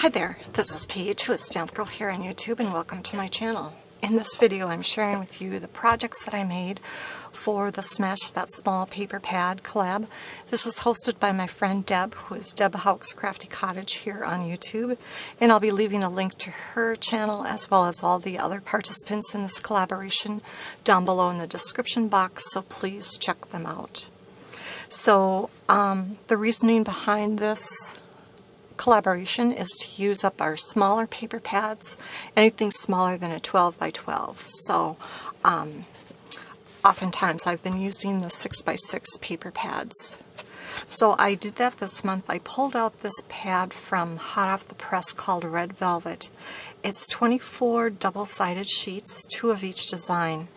Hi there, this is Paige with Stamp Girl here on YouTube, and welcome to my channel. In this video I'm sharing with you the projects that I made for the Smash That Small Paper Pad collab. This is hosted by my friend Deb, who is Deb Hauk's Crafty Cottage here on YouTube, and I'll be leaving a link to her channel as well as all the other participants in this collaboration down below in the description box, so please check them out. So the reasoning behind this collaboration is to use up our smaller paper pads, anything smaller than a 12 by 12. So oftentimes I've been using the 6 by 6 paper pads. So I did that this month. I pulled out this pad from hot off the press called Red Velvet. It's 24 double-sided sheets, 2 of each design.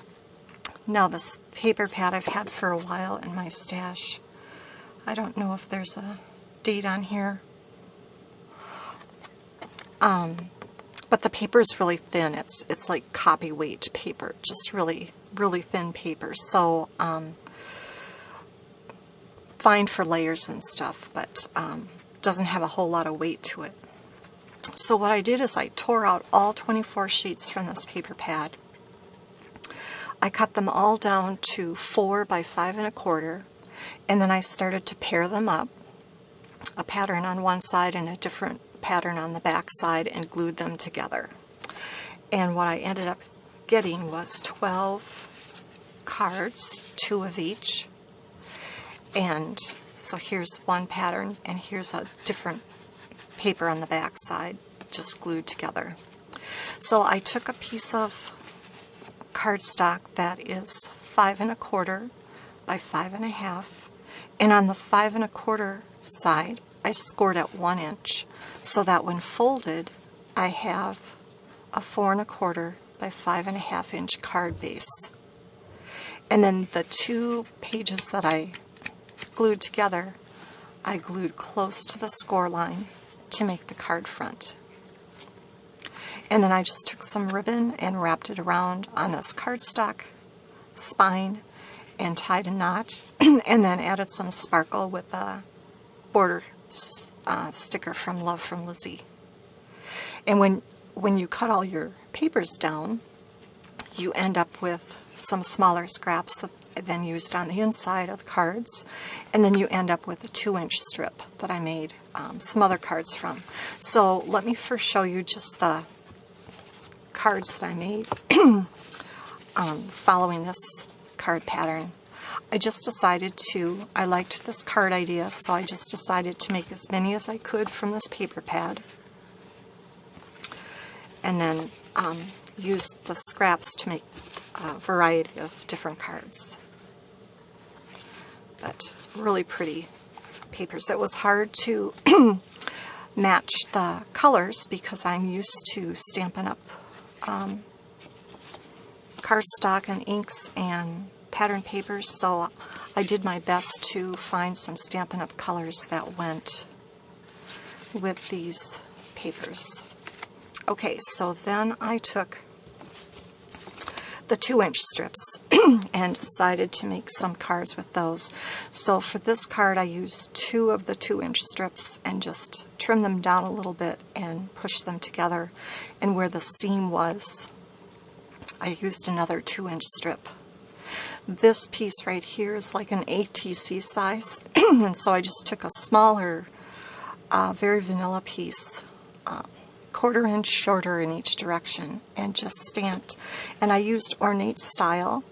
Now this paper pad I've had for a while in my stash. I don't know if there's a date on here. But the paper is really thin. It's like copy weight paper, just really thin paper. So fine for layers and stuff, but doesn't have a whole lot of weight to it. So what I did is I tore out all 24 sheets from this paper pad. I cut them all down to 4 by 5 1/4, and then I started to pair them up, a pattern on one side and a different pattern on the back side, and glued them together. And what I ended up getting was 12 cards, 2 of each. And so here's one pattern, and here's a different paper on the back side, just glued together. So I took a piece of cardstock that is 5 1/4 by 5 1/2, and on the 5 1/4 side I scored at 1 inch, so that when folded I have a 4 1/4 by 5 1/2 inch card base. And then the 2 pages that I glued together, I glued close to the score line to make the card front. And then I just took some ribbon and wrapped it around on this cardstock spine and tied a knot, and then added some sparkle with a border sticker from Love from Lizzie. And when you cut all your papers down, you end up with some smaller scraps that I then used on the inside of the cards, and then you end up with a 2-inch strip that I made some other cards from. So let me first show you just the cards that I made following this card pattern. I liked this card idea, so I just decided to make as many as I could from this paper pad, and then use the scraps to make a variety of different cards. But really pretty papers. It was hard to match the colors because I'm used to Stampin' Up! Cardstock and inks and pattern papers, so I did my best to find some Stampin' Up! Colors that went with these papers. Okay, so then I took the 2-inch strips and decided to make some cards with those. So for this card I used 2 of the 2-inch strips and just trimmed them down a little bit and pushed them together, and where the seam was I used another 2-inch strip. This piece right here is like an ATC size, and so I just took a smaller, very vanilla piece, 1/4 inch shorter in each direction, and just stamped. And I used Ornate Style,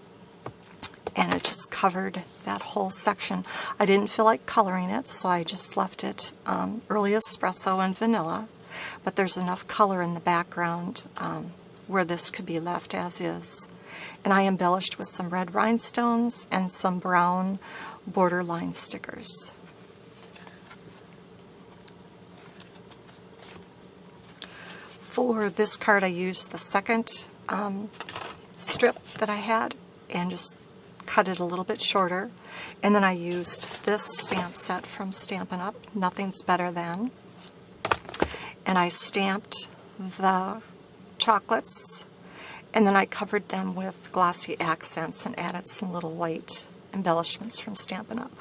and it just covered that whole section. I didn't feel like coloring it, so I just left it Early Espresso and Vanilla, but there's enough color in the background where this could be left as is. And I embellished with some red rhinestones and some brown borderline stickers. For this card I used the second strip that I had and just cut it a little bit shorter, and then I used this stamp set from Stampin' Up! Nothing's Better Than, and I stamped the chocolates, and then I covered them with glossy accents and added some little white embellishments from Stampin' Up!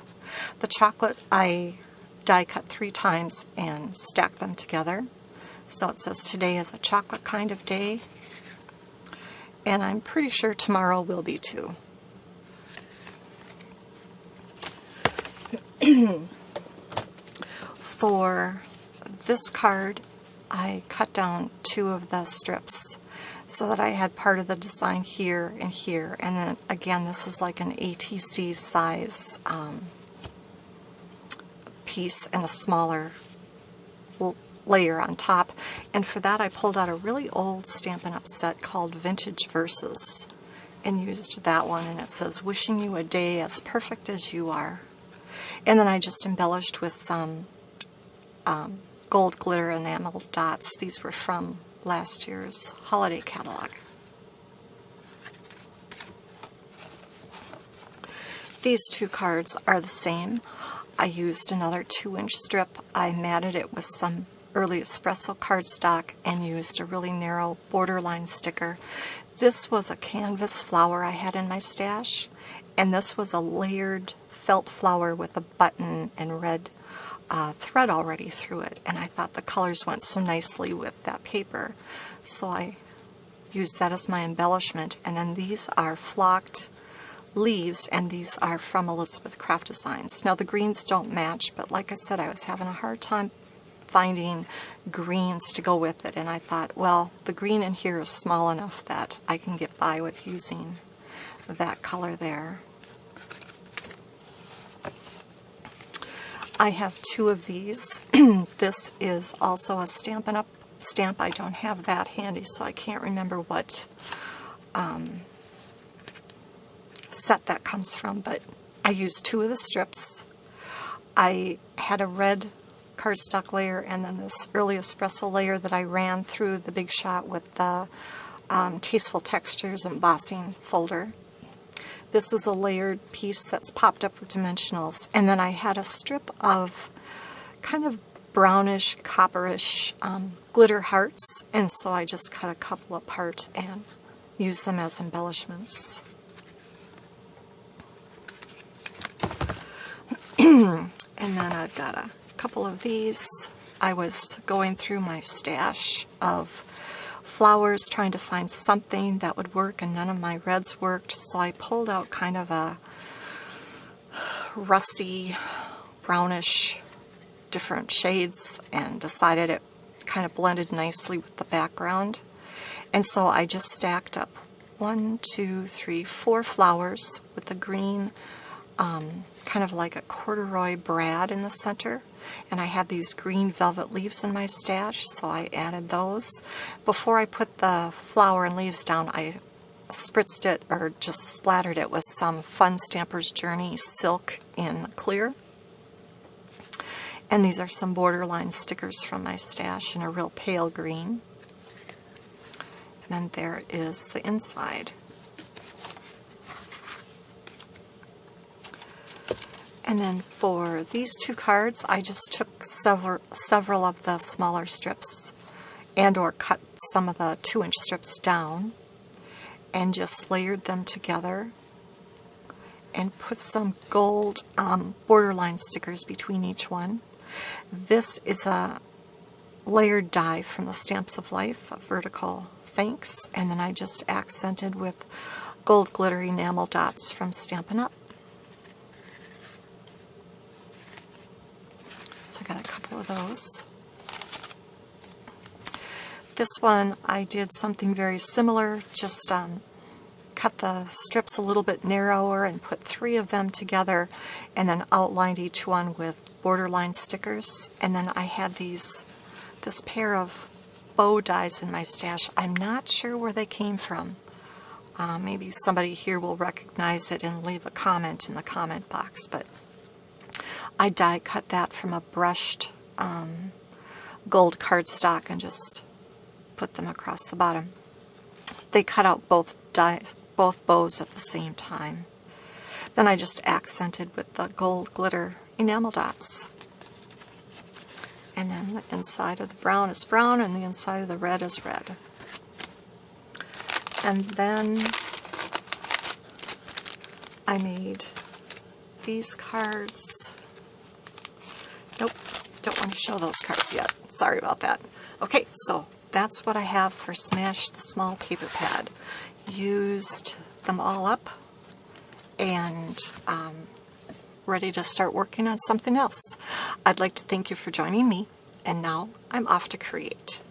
The chocolate I die cut 3 times and stacked them together So it says today is a chocolate kind of day, and I'm pretty sure tomorrow will be too. For this card, I cut down 2 of the strips so that I had part of the design here, and then again this is like an ATC size piece and a smaller layer on top. And for that I pulled out a really old Stampin' Up! Set called Vintage Verses and used that one, and it says, "Wishing you a day as perfect as you are." And then I just embellished with some gold glitter enamel dots. These were from last year's holiday catalog. These 2 cards are the same. I used another 2-inch strip. I matted it with some early espresso cardstock and used a really narrow borderline sticker. This was a canvas flower I had in my stash, and this was a layered felt flower with a button and red thread already through it, and I thought the colors went so nicely with that paper, so I used that as my embellishment. And then these are flocked leaves, and these are from Elizabeth Craft Designs. Now the greens don't match, but like I said, I was having a hard time finding greens to go with it, and I thought, well, the green in here is small enough that I can get by with using that color there. I have 2 of these. This is also a Stampin' Up! Stamp. I don't have that handy, so I can't remember what set that comes from, but I used 2 of the strips. I had a red cardstock layer and then this early espresso layer that I ran through the Big Shot with the Tasteful Textures embossing folder. This is a layered piece that's popped up with dimensionals, and then I had a strip of kind of brownish, copperish glitter hearts, and so I just cut a couple apart and used them as embellishments. And then I've got a couple of these. I was going through my stash of flowers trying to find something that would work, and none of my reds worked, so I pulled out kind of a rusty brownish different shades and decided it kind of blended nicely with the background, and so I just stacked up 1, 2, 3, 4 flowers with the green kind of like a corduroy brad in the center, and I had these green velvet leaves in my stash, so I added those. Before I put the flower and leaves down, I spritzed it, or just splattered it, with some Fun Stamper's Journey silk in clear. And these are some borderline stickers from my stash in a real pale green. And then there is the inside. And then for these 2 cards, I just took several of the smaller strips and or cut some of the 2-inch strips down and just layered them together and put some gold borderline stickers between each one. This is a layered die from the Stamps of Life, a vertical thanks, and then I just accented with gold glitter enamel dots from Stampin' Up! So I got a couple of those. This one I did something very similar, just cut the strips a little bit narrower and put 3 of them together and then outlined each one with borderline stickers. And then I had this pair of bow dies in my stash. I'm not sure where they came from. Maybe somebody here will recognize it and leave a comment in the comment box, but I die cut that from a brushed gold cardstock and just put them across the bottom. They cut out both bows at the same time. Then I just accented with the gold glitter enamel dots. And then the inside of the brown is brown and the inside of the red is red. And then I made these cards. Nope, don't want to show those cards yet. Sorry about that. Okay, so that's what I have for Smash the Small Paper Pad. Used them all up and ready to start working on something else. I'd like to thank you for joining me, and now I'm off to create.